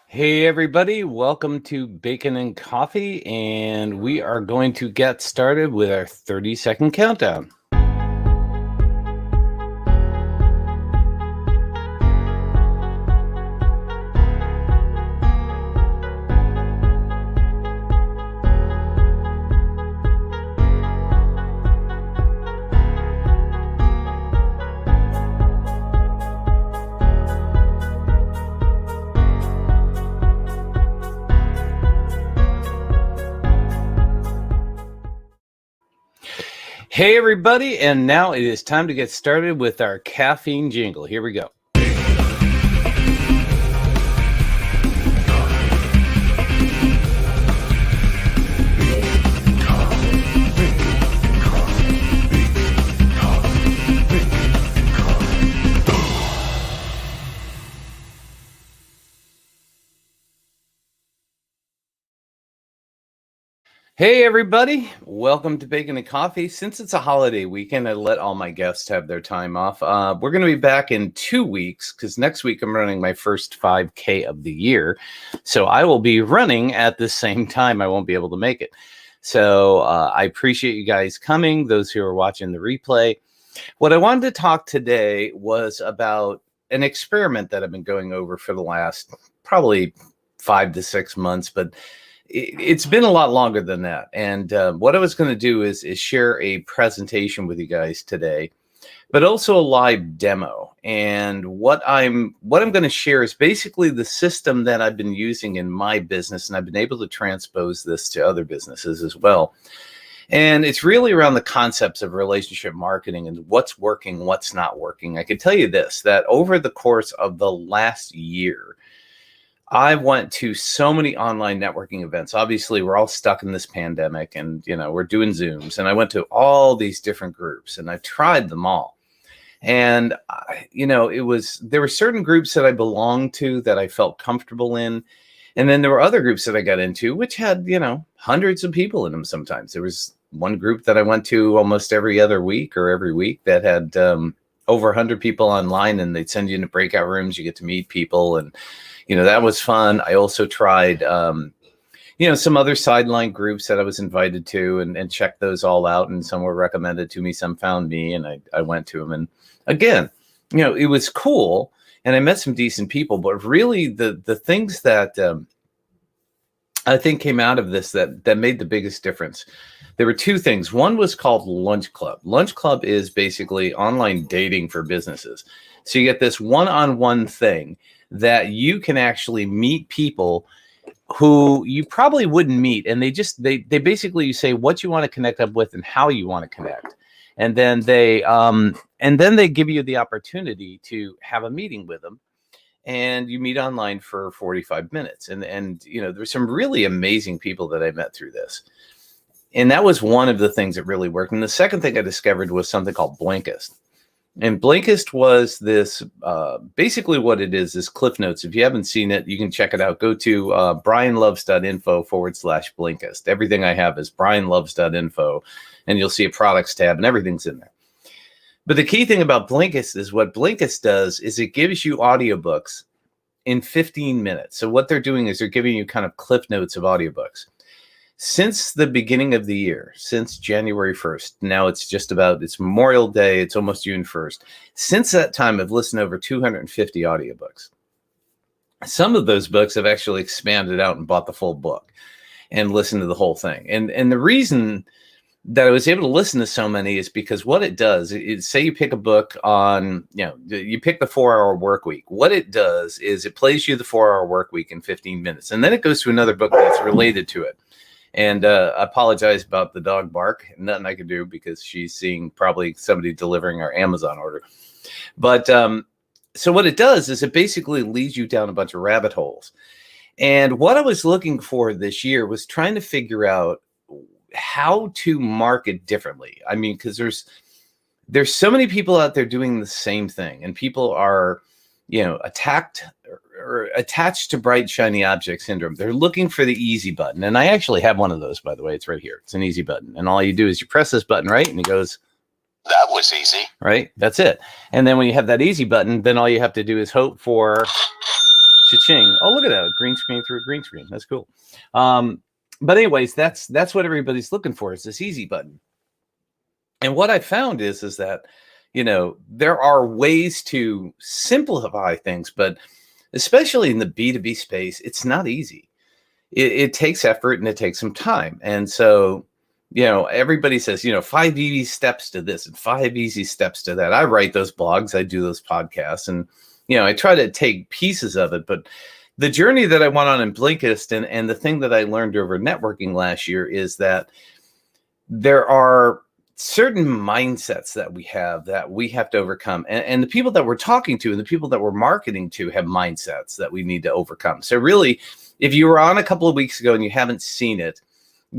Hey everybody, welcome to Bacon and Coffee, and we are going to get started with our 30-second countdown. Hey everybody, and now it is time to get started with our caffeine jingle. Here we go. Hey everybody, welcome to Bacon and Coffee. Since it's a holiday weekend, I let all my guests have their time off. We're going to be back in 2 weeks because next week I'm running my first 5K of the year. So I will be running at the same time. I won't be able to make it. So I appreciate you guys coming, those who are watching the replay. What I wanted to talk today was about an experiment that I've been going over for the last probably 5 to 6 months, but it's been a lot longer than that. And what I was going to do is share a presentation with you guys today, but also a live demo. And what I'm going to share is basically the system that I've been using in my business, and I've been able to transpose this to other businesses as well. And it's really around the concepts of relationship marketing and what's working, what's not working. I can tell you this, that over the course of the last year, I went to so many online networking events. Obviously, we're all stuck in this pandemic and, we're doing Zooms. And I went to all these different groups and I tried them all. And, there were certain groups that I belonged to that I felt comfortable in. And then there were other groups that I got into, which had, hundreds of people in them sometimes. There was one group that I went to almost every other week or every week that had over 100 people online, and they'd send you into breakout rooms. You get to meet people, and that was fun. I also tried, some other sideline groups that I was invited to and checked those all out. And some were recommended to me, some found me, and I went to them. And again, it was cool. And I met some decent people, but really the things that I think came out of this that made the biggest difference. There were two things. One was called Lunch Club. Lunch Club is basically online dating for businesses. So you get this one-on-one thing that you can actually meet people who you probably wouldn't meet. And they basically, you say what you want to connect up with and how you want to connect. And then they give you the opportunity to have a meeting with them. And you meet online for 45 minutes. And there's some really amazing people that I met through this. And that was one of the things that really worked. And the second thing I discovered was something called Blinkist. And Blinkist was this, basically what it is Cliff Notes. If you haven't seen it, you can check it out. Go to brianloves.info/Blinkist. Everything I have is brianloves.info, and you'll see a products tab and everything's in there. But the key thing about Blinkist is what Blinkist does is it gives you audiobooks in 15 minutes. So what they're doing is they're giving you kind of Cliff Notes of audiobooks. Since the beginning of the year, since January 1st, now it's Memorial Day, it's almost June 1st. Since that time, I've listened to over 250 audiobooks. Some of those books have actually expanded out and bought the full book and listened to the whole thing. And the reason that I was able to listen to so many is because what it does is, say you pick a book on, you pick the 4-hour work week. What it does is it plays you the 4-hour work week in 15 minutes. And then it goes to another book that's related to it. And I apologize about the dog bark. Nothing I can do because she's seeing probably somebody delivering our Amazon order. But so what it does is it basically leads you down a bunch of rabbit holes. And what I was looking for this year was trying to figure out how to market differently. I mean, because there's so many people out there doing the same thing, and people are, attached to bright, shiny object syndrome. They're looking for the easy button. And I actually have one of those, by the way. It's right here. It's an easy button. And all you do is you press this button, right? And it goes, that was easy. Right? That's it. And then when you have that easy button, then all you have to do is hope for cha-ching. Oh, look at that, a green screen through a green screen. That's cool. But anyways, that's what everybody's looking for, is this easy button. And what I found is that, there are ways to simplify things, but especially in the B2B space, it's not easy. It takes effort and it takes some time. And so, everybody says, 5 easy steps to this and 5 easy steps to that. I write those blogs, I do those podcasts, and, I try to take pieces of it. But the journey that I went on in Blinkist and the thing that I learned over networking last year is that there are certain mindsets that we have to overcome. And the people that we're talking to and the people that we're marketing to have mindsets that we need to overcome. So really, if you were on a couple of weeks ago and you haven't seen it,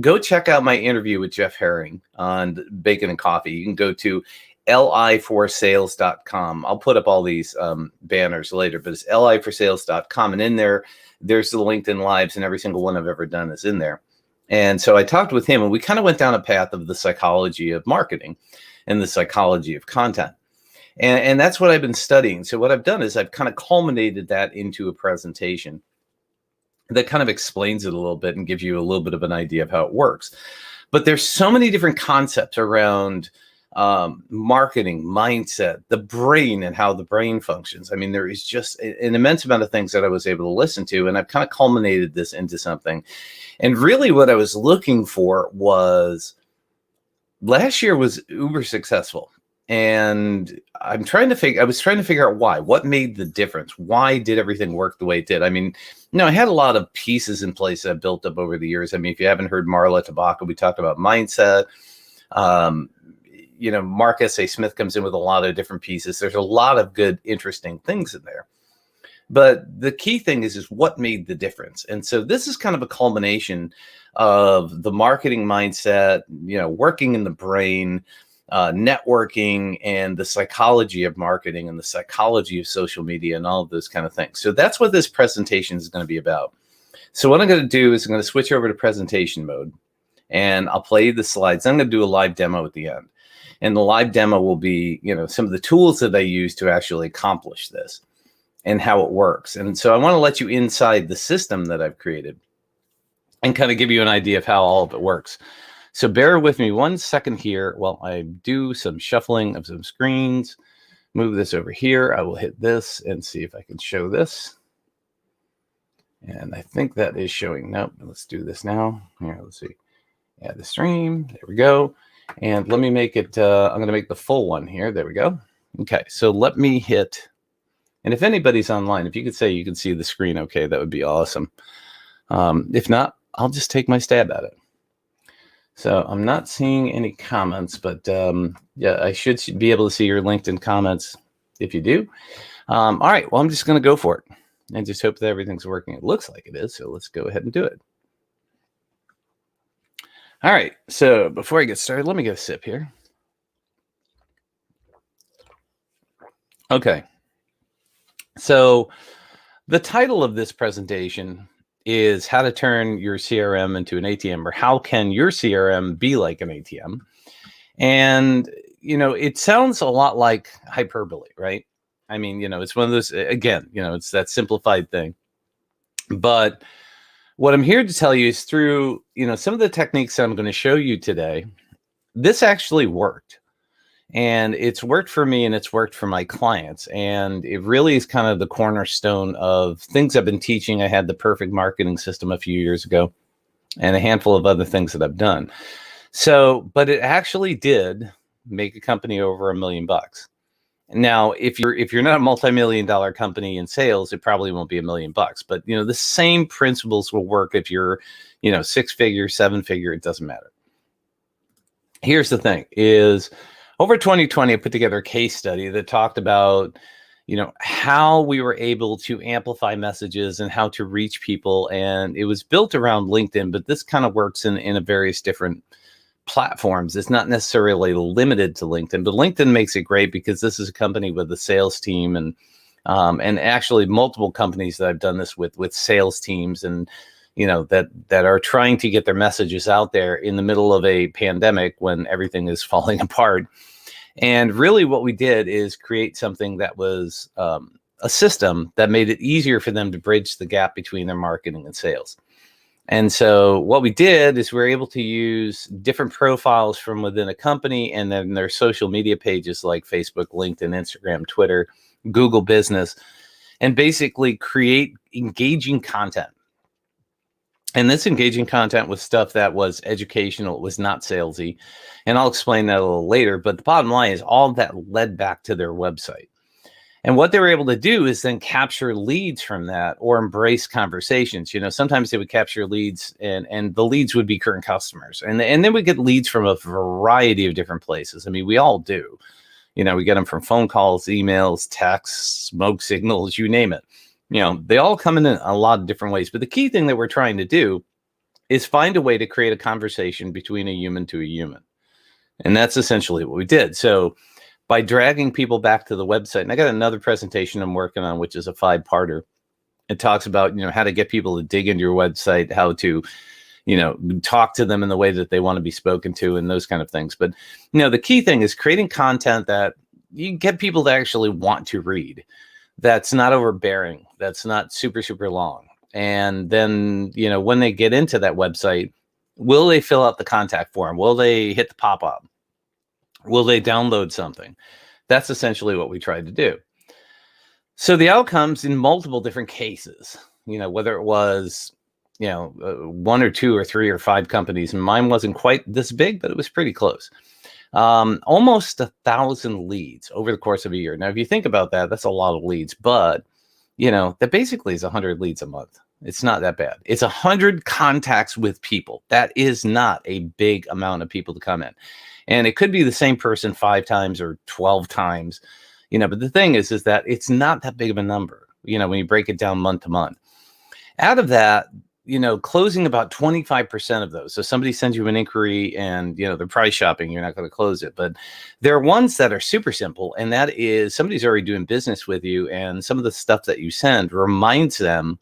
go check out my interview with Jeff Herring on Bacon and Coffee. You can go to li4sales.com. I'll put up all these banners later, but it's li4sales.com. And in there's the LinkedIn Lives, and every single one I've ever done is in there. And so I talked with him, and we kind of went down a path of the psychology of marketing and the psychology of content. And that's what I've been studying. So what I've done is I've kind of culminated that into a presentation that kind of explains it a little bit and gives you a little bit of an idea of how it works. But there's so many different concepts around marketing, mindset, the brain, and how the brain functions. I mean, there is just an immense amount of things that I was able to listen to, and I've kind of culminated this into something. And really what I was looking for was, last year was uber successful. And I was trying to figure out why. What made the difference? Why did everything work the way it did? I mean, I had a lot of pieces in place that I built up over the years. I mean, if you haven't heard Marla Tabaka, we talked about mindset. Mark S.A. Smith comes in with a lot of different pieces. There's a lot of good, interesting things in there. But the key thing is what made the difference. And so this is kind of a culmination of the marketing mindset, working in the brain, networking, and the psychology of marketing and the psychology of social media and all of those kind of things. So that's what this presentation is going to be about. So what I'm going to do is I'm going to switch over to presentation mode, and I'll play the slides. I'm going to do a live demo at the end. And the live demo will be, some of the tools that I use to actually accomplish this and how it works. And so I want to let you inside the system that I've created and kind of give you an idea of how all of it works. So bear with me 1 second here while I do some shuffling of some screens. Move this over here. I will hit this and see if I can show this. And I think that is showing. Nope. Let's do this now. Here, let's see. Add the stream. There we go. And let me make it, I'm going to make the full one here. There we go. Okay. So let me hit, and if anybody's online, if you could say you can see the screen, okay, that would be awesome. If not, I'll just take my stab at it. So I'm not seeing any comments, but yeah, I should be able to see your LinkedIn comments if you do. All right. Well, I'm just going to go for it and just hope that everything's working. It looks like it is. So let's go ahead and do it. All right, so before I get started, let me get a sip here. Okay, so the title of this presentation is How to Turn Your CRM into an ATM, or How Can Your CRM Be Like an ATM? And, it sounds a lot like hyperbole, right? I mean, it's one of those, again, it's that simplified thing. But what I'm here to tell you is through, some of the techniques that I'm going to show you today, this actually worked. And it's worked for me and it's worked for my clients. And it really is kind of the cornerstone of things I've been teaching. I had the perfect marketing system a few years ago and a handful of other things that I've done. So, but it actually did make a company over $1 million. Now, if you're not a multi-million-dollar company in sales, it probably won't be $1 million. But the same principles will work if you're, 6-figure, 7-figure. It doesn't matter. Here's the thing: is over 2020, I put together a case study that talked about, how we were able to amplify messages and how to reach people, and it was built around LinkedIn. But this kind of works in a various different platforms. It's not necessarily limited to LinkedIn, but LinkedIn makes it great because this is a company with a sales team and actually multiple companies that I've done this with sales teams and, that are trying to get their messages out there in the middle of a pandemic when everything is falling apart. And really what we did is create something that was a system that made it easier for them to bridge the gap between their marketing and sales. And so what we did is we were able to use different profiles from within a company and then their social media pages like Facebook, LinkedIn, Instagram, Twitter, Google Business, and basically create engaging content. And this engaging content was stuff that was educational. It was not salesy. And I'll explain that a little later. But the bottom line is all of that led back to their website. And what they were able to do is then capture leads from that or embrace conversations. You know, sometimes they would capture leads and the leads would be current customers. And then we get leads from a variety of different places. I mean, we all do. You know, we get them from phone calls, emails, texts, smoke signals, you name it. You know, they all come in a lot of different ways. But the key thing that we're trying to do is find a way to create a conversation between a human to a human. And that's essentially what we did. So by dragging people back to the website, and I got another presentation I'm working on, which is a 5-parter. It talks about, you know, how to get people to dig into your website, how to, you know, talk to them in the way that they want to be spoken to and those kind of things. But, you know, the key thing is creating content that you get people to actually want to read. That's not overbearing. That's not super, super long. And then, you know, when they get into that website, will they fill out the contact form? Will they hit the pop-up? Will they download something? That's essentially what we tried to do. So the outcomes in multiple different cases, you know, whether it was, you know, 1 or 2 or 3 or 5 companies, and mine wasn't quite this big, but it was pretty close. Almost 1,000 leads over the course of a year. Now, if you think about that, that's a lot of leads, but you know, that basically is 100 leads a month. It's not that bad. It's 100 contacts with people. That is not a big amount of people to come in. And it could be the same person 5 times or 12 times, you know, but the thing is that it's not that big of a number, you know, when you break it down month to month. Out of that, you know, closing about 25% of those. So somebody sends you an inquiry and, you know, they're price shopping, you're not going to close it. But there are ones that are super simple. And that is somebody's already doing business with you. And some of the stuff that you send reminds them,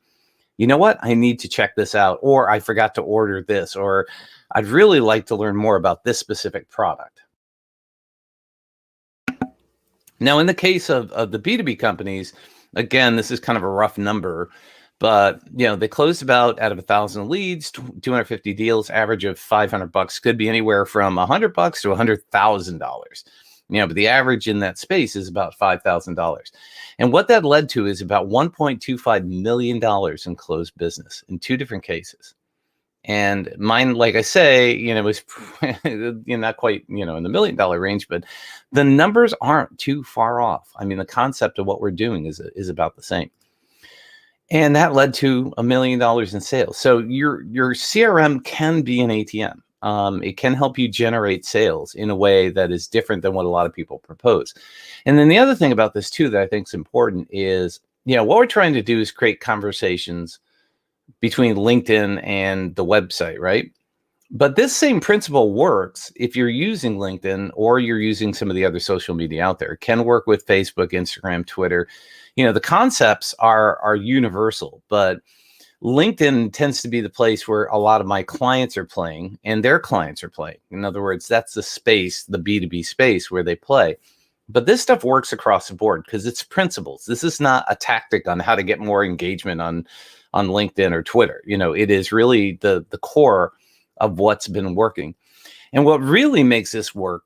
you know what, I need to check this out, or I forgot to order this, or I'd really like to learn more about this specific product. Now, in the case of the B2B companies, again, this is kind of a rough number, but you know, they closed about out of 1,000 leads, 250 deals, average of $500. Could be anywhere from $100 to $100,000. You know, but the average in that space is about $5,000. And what that led to is about $1.25 million in closed business in 2 different cases. And mine, like I say, you know, was you know, not quite, you know, in the $1 million range, but the numbers aren't too far off. I mean, the concept of what we're doing is about the same. And that led to $1 million in sales. So your CRM can be an ATM. It can help you generate sales in a way that is different than what a lot of people propose. And then the other thing about this too that I think is important is, you know, what we're trying to do is create conversations between LinkedIn and the website, right? But this same principle works if you're using LinkedIn or you're using some of the other social media out there. It can work with Facebook, Instagram, Twitter. You know, the concepts are universal, but LinkedIn tends to be the place where a lot of my clients are playing and their clients are playing. In other words, that's the space, the B2B space where they play. But this stuff works across the board because it's principles. This is not a tactic on how to get more engagement on LinkedIn or Twitter. You know, it is really the core of what's been working. And what really makes this work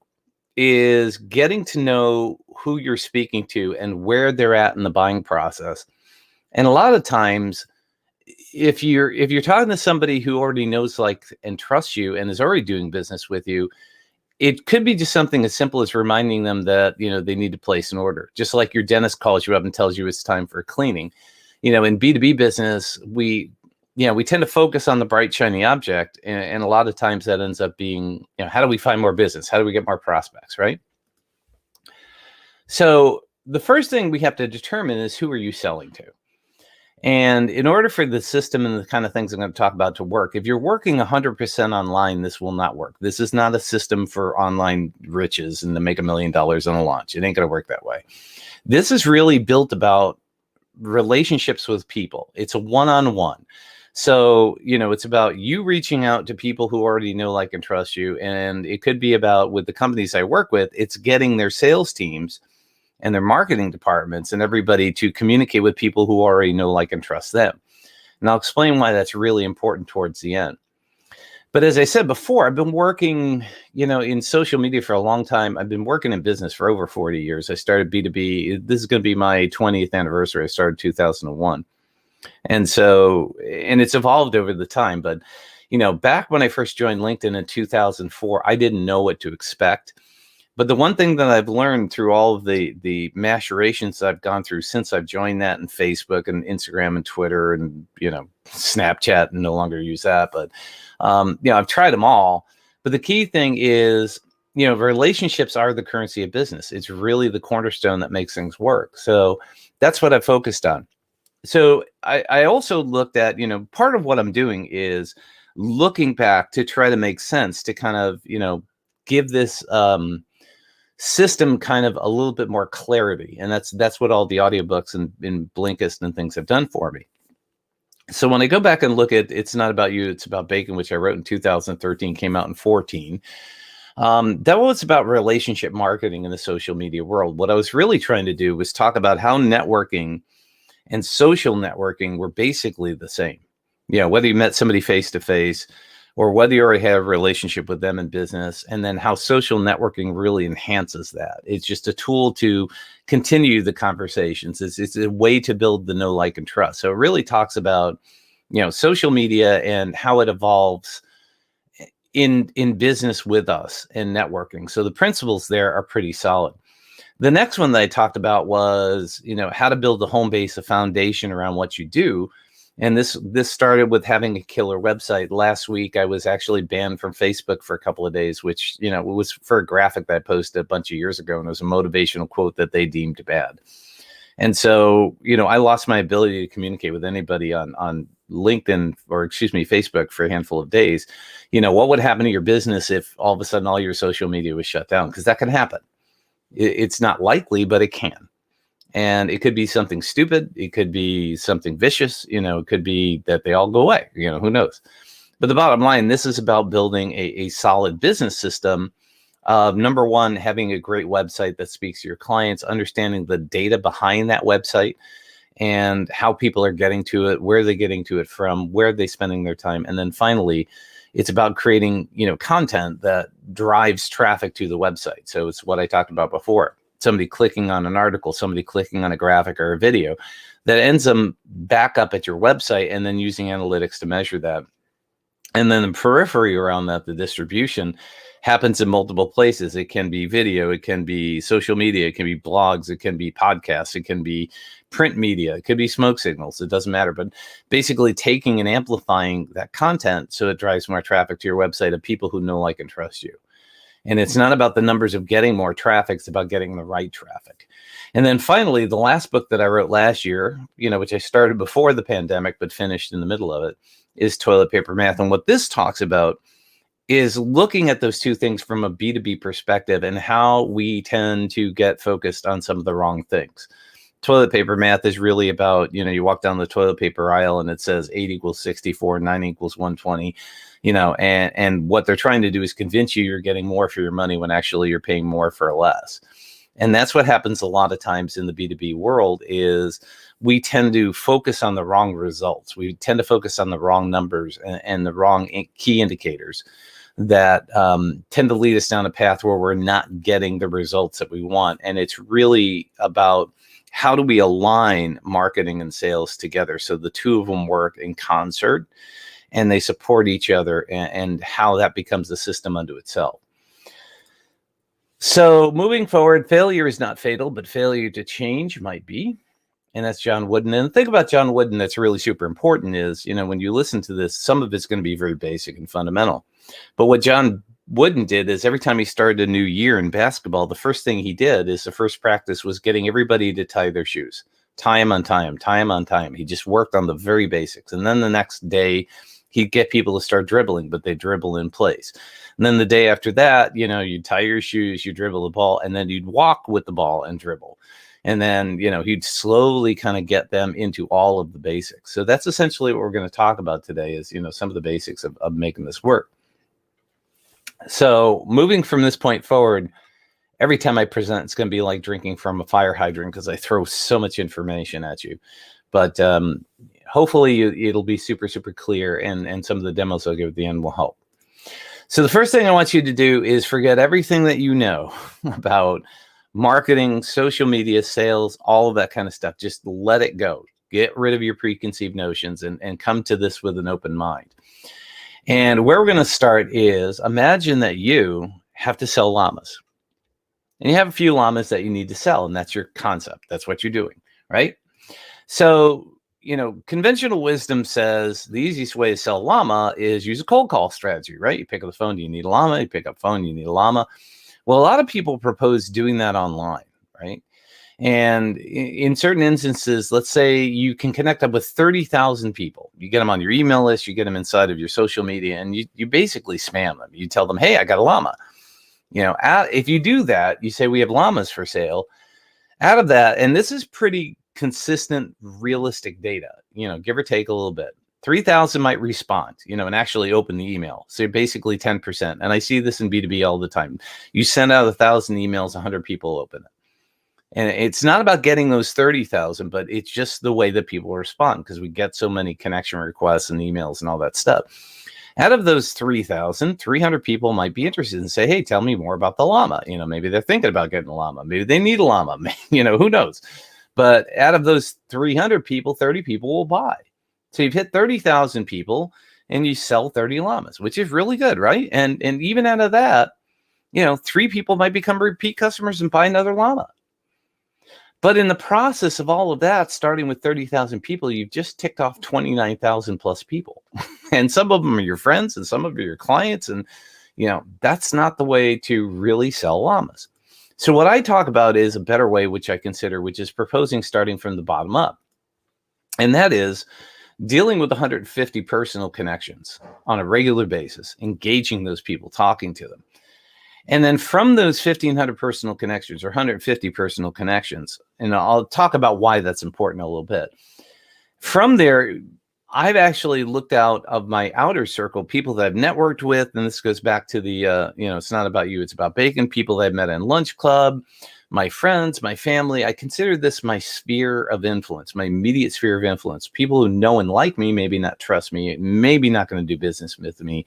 is getting to know who you're speaking to and where they're at in the buying process. And a lot of times, if you're talking to somebody who already knows, like, and trusts you and is already doing business with you, it could be just something as simple as reminding them that, you know, they need to place an order. Just like your dentist calls you up and tells you it's time for cleaning. You know, in B2B business, we tend to focus on the bright, shiny object. And a lot of times that ends up being, you know, how do we find more business? How do we get more prospects, right? So the first thing we have to determine is, who are you selling to? And in order for the system and the kind of things I'm going to talk about to work, if you're working 100% online, this will not work. This is not a system for online riches and to make $1 million on a launch. It ain't going to work that way. This is really built about relationships with people. It's a one-on-one. So, you know, it's about you reaching out to people who already know, like, and trust you. And it could be about, with the companies I work with, it's getting their sales teams and their marketing departments and everybody to communicate with people who already know, like, and trust them. And I'll explain why that's really important towards the end. But as I said before, I've been working, in social media for a long time. I've been working in business for over 40 years. I started B2B. This is going to be my 20th anniversary. I started 2001. And it's evolved over the time. But, back when I first joined LinkedIn in 2004, I didn't know what to expect. But the one thing that I've learned through all of the maturations that I've gone through since I've joined that, and Facebook and Instagram and Twitter and, Snapchat, and no longer use that. But, I've tried them all. But the key thing is, relationships are the currency of business. It's really the cornerstone that makes things work. So that's what I focused on. So I also looked at, part of what I'm doing is looking back to try to make sense, to kind of, give this system kind of a little bit more clarity. And that's what all the audiobooks and Blinkist and things have done for me. So when I go back and look at It's Not About You, It's About Bacon, which I wrote in 2013, came out in 2014, that was about relationship marketing in the social media world. What I was really trying to do was talk about how networking and social networking were basically the same. Whether you met somebody face to face or whether you already have a relationship with them in business, and then how social networking really enhances that. It's just a tool to continue the conversations. It's a way to build the know, like, and trust. So it really talks about, social media and how it evolves in business with us and networking. So the principles there are pretty solid. The next one that I talked about was, how to build a home base, a foundation around what you do. And this started with having a killer website. Last week, I was actually banned from Facebook for a couple of days, which, it was for a graphic that I posted a bunch of years ago, and it was a motivational quote that they deemed bad. And so, I lost my ability to communicate with anybody on LinkedIn, or Facebook, for a handful of days. What would happen to your business if all of a sudden all your social media was shut down? Because that can happen. It's not likely, but it can. And it could be something stupid. It could be something vicious. It could be that they all go away. Who knows? But the bottom line, this is about building a solid business system of, number one, having a great website that speaks to your clients, understanding the data behind that website and how people are getting to it, where they're getting to it from, where are they spending their time. And then finally, it's about creating, content that drives traffic to the website. So it's what I talked about before. Somebody clicking on an article, somebody clicking on a graphic or a video that ends them back up at your website, and then using analytics to measure that. And then the periphery around that, the distribution, happens in multiple places. It can be video, it can be social media, it can be blogs, it can be podcasts, it can be print media, it could be smoke signals, it doesn't matter. But basically taking and amplifying that content so it drives more traffic to your website of people who know, like, and trust you. And it's not about the numbers of getting more traffic, it's about getting the right traffic. And then finally, the last book that I wrote last year, which I started before the pandemic but finished in the middle of it, is Toilet Paper Math. And what this talks about is looking at those two things from a B2B perspective and how we tend to get focused on some of the wrong things. Toilet paper math is really about, you walk down the toilet paper aisle and it says 8 equals 64, 9 equals 120, and what they're trying to do is convince you you're getting more for your money when actually you're paying more for less. And that's what happens a lot of times in the B2B world is we tend to focus on the wrong results. We tend to focus on the wrong numbers and the wrong key indicators that tend to lead us down a path where we're not getting the results that we want. And it's really about how do we align marketing and sales together so the two of them work in concert and they support each other, and how that becomes a system unto itself. So moving forward, failure is not fatal, but failure to change might be. And that's John Wooden. And the thing about John Wooden that's really super important is, when you listen to this, some of it's going to be very basic and fundamental. But what John Wooden did is every time he started a new year in basketball, the first thing he did is the first practice was getting everybody to tie their shoes. Tie them on time, tie them on time. He just worked on the very basics. And then the next day, he'd get people to start dribbling, but they dribble in place. And then the day after that, you'd tie your shoes, you dribble the ball, and then you'd walk with the ball and dribble. And then, he'd slowly kind of get them into all of the basics. So that's essentially what we're going to talk about today is, some of the basics of making this work. So moving from this point forward, every time I present, it's going to be like drinking from a fire hydrant because I throw so much information at you. But hopefully it'll be super, super clear, and some of the demos I'll give at the end will help. So the first thing I want you to do is forget everything that you know about marketing, social media, sales, all of that kind of stuff. Just let it go. Get rid of your preconceived notions and come to this with an open mind. And where we're going to start is, imagine that you have to sell llamas. And you have a few llamas that you need to sell, and that's your concept. That's what you're doing, right? So, conventional wisdom says the easiest way to sell a llama is use a cold call strategy, right? You pick up the phone, do you need a llama? You pick up the phone, you need a llama. Well, a lot of people propose doing that online, right? And in certain instances, let's say you can connect up with 30,000 people. You get them on your email list, you get them inside of your social media, and you basically spam them. You tell them, hey, I got a llama. If you do that, you say, we have llamas for sale. Out of that, and this is pretty consistent, realistic data, give or take a little bit. 3,000 might respond, and actually open the email. So basically 10%. And I see this in B2B all the time. You send out 1,000 emails, 100 people open it. And it's not about getting those 30,000, but it's just the way that people respond, because we get so many connection requests and emails and all that stuff. Out of those 3,000, 300 people might be interested and say, hey, tell me more about the llama. Maybe they're thinking about getting a llama. Maybe they need a llama. Who knows? But out of those 300 people, 30 people will buy. So you've hit 30,000 people and you sell 30 llamas, which is really good, right? And even out of that, 3 people might become repeat customers and buy another llama. But in the process of all of that, starting with 30,000 people, you've just ticked off 29,000 plus people. And some of them are your friends and some of them are your clients. And, that's not the way to really sell llamas. So what I talk about is a better way, which I consider, which is proposing starting from the bottom up. And that is dealing with 150 personal connections on a regular basis, engaging those people, talking to them. And then from those 1,500 personal connections or 150 personal connections, and I'll talk about why that's important a little bit. From there, I've actually looked out of my outer circle, people that I've networked with, and this goes back to the, it's not about you, it's about bacon, people that I've met in lunch club, my friends, my family. I consider this my sphere of influence, my immediate sphere of influence. People who know and like me, maybe not trust me, maybe not going to do business with me.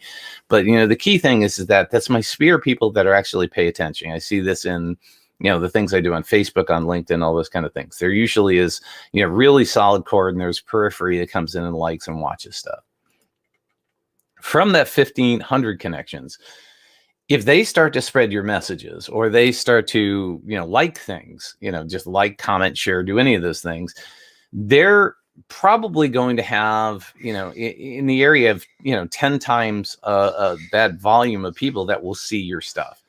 But, the key thing is that that's my sphere of people that are actually pay attention. I see this in, the things I do on Facebook, on LinkedIn, all those kind of things. There usually is, really solid core, and there's periphery that comes in and likes and watches stuff. From that 1,500 connections, if they start to spread your messages, or they start to, like things, just like, comment, share, do any of those things, they're probably going to have, in the area of, 10 times that volume of people that will see your stuff.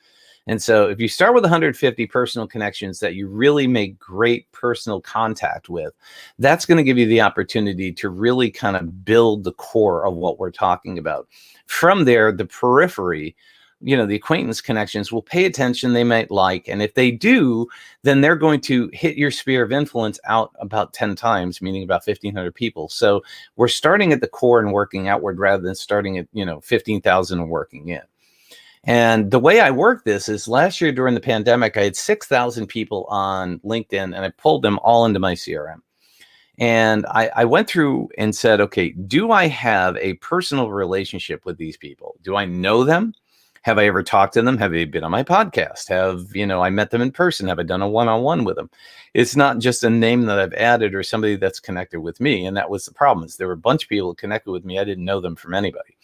And so if you start with 150 personal connections that you really make great personal contact with, that's going to give you the opportunity to really kind of build the core of what we're talking about. From there, the periphery, the acquaintance connections will pay attention, they might like, and if they do, then they're going to hit your sphere of influence out about 10 times, meaning about 1,500 people. So we're starting at the core and working outward rather than starting at, 15,000 and working in. And the way I work this is, last year during the pandemic, I had 6,000 people on LinkedIn, and I pulled them all into my CRM. And I went through and said, okay, do I have a personal relationship with these people? Do I know them? Have I ever talked to them? Have they been on my podcast? Have, I met them in person? Have I done a one-on-one with them? It's not just a name that I've added or somebody that's connected with me. And that was the problem, is there were a bunch of people connected with me. I didn't know them from anybody.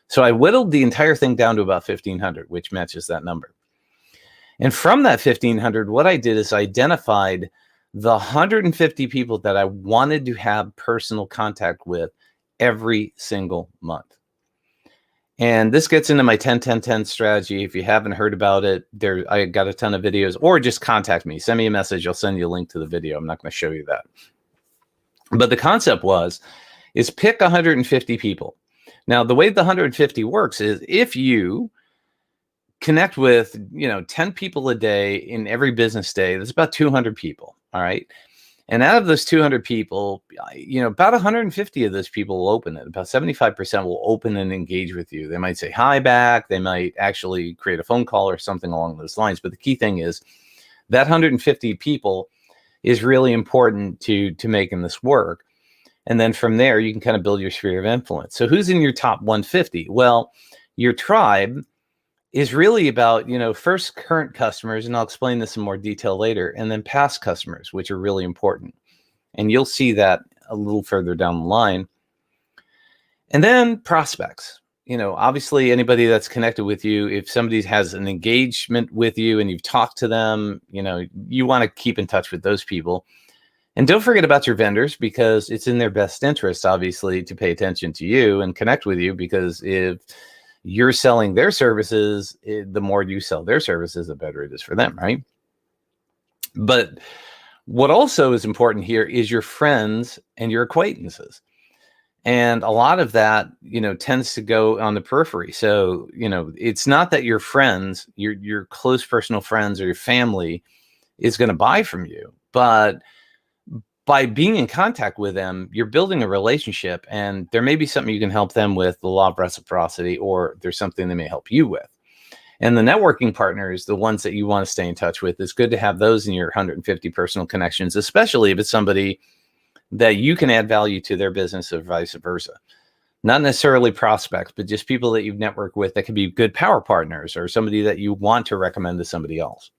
So I whittled the entire thing down to about 1,500, which matches that number. And from that 1,500, what I did is I identified the 150 people that I wanted to have personal contact with every single month. And this gets into my 10-10-10 strategy. If you haven't heard about it, I got a ton of videos, or just contact me. Send me a message. I'll send you a link to the video. I'm not going to show you that. But the concept is pick 150 people. Now, the way the 150 works is, if you connect with, 10 people a day in every business day, that's about 200 people. All right. And out of those 200 people, about 150 of those people will open it. About 75% will open and engage with you. They might say hi back. They might actually create a phone call or something along those lines. But the key thing is that 150 people is really important to making this work. And then from there, you can kind of build your sphere of influence. So who's in your top 150? Well, your tribe is really about, first current customers, and I'll explain this in more detail later, and then past customers, which are really important. And you'll see that a little further down the line. And then prospects. Obviously anybody that's connected with you, if somebody has an engagement with you and you've talked to them, you want to keep in touch with those people. And don't forget about your vendors, because it's in their best interest, obviously, to pay attention to you and connect with you, because if you're selling their services, the more you sell their services, the better it is for them, right? But what also is important here is your friends and your acquaintances. And a lot of that, tends to go on the periphery. So, it's not that your friends, your close personal friends or your family is going to buy from you, but by being in contact with them, you're building a relationship, and there may be something you can help them with, the law of reciprocity, or there's something they may help you with. And the networking partners, the ones that you want to stay in touch with, it's good to have those in your 150 personal connections, especially if it's somebody that you can add value to their business or vice versa. Not necessarily prospects, but just people that you've networked with that can be good power partners or somebody that you want to recommend to somebody else.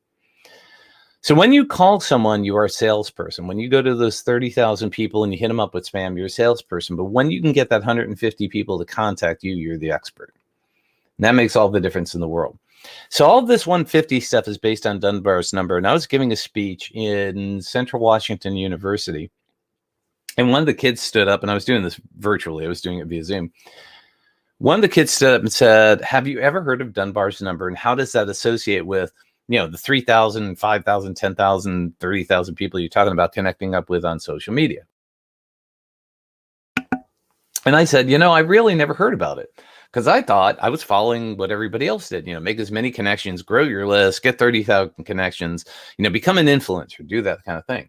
So when you call someone, you are a salesperson. When you go to those 30,000 people and you hit them up with spam, you're a salesperson. But when you can get that 150 people to contact you, you're the expert. And that makes all the difference in the world. So all of this 150 stuff is based on Dunbar's number. And I was giving a speech in Central Washington University. And one of the kids stood up, and I was doing this virtually. I was doing it via Zoom. One of the kids stood up and said, have you ever heard of Dunbar's number? And how does that associate with the 3,000, 5,000, 10,000, 30,000 people you're talking about connecting up with on social media? And I said, I really never heard about it, because I thought I was following what everybody else did, make as many connections, grow your list, get 30,000 connections, become an influencer, do that kind of thing.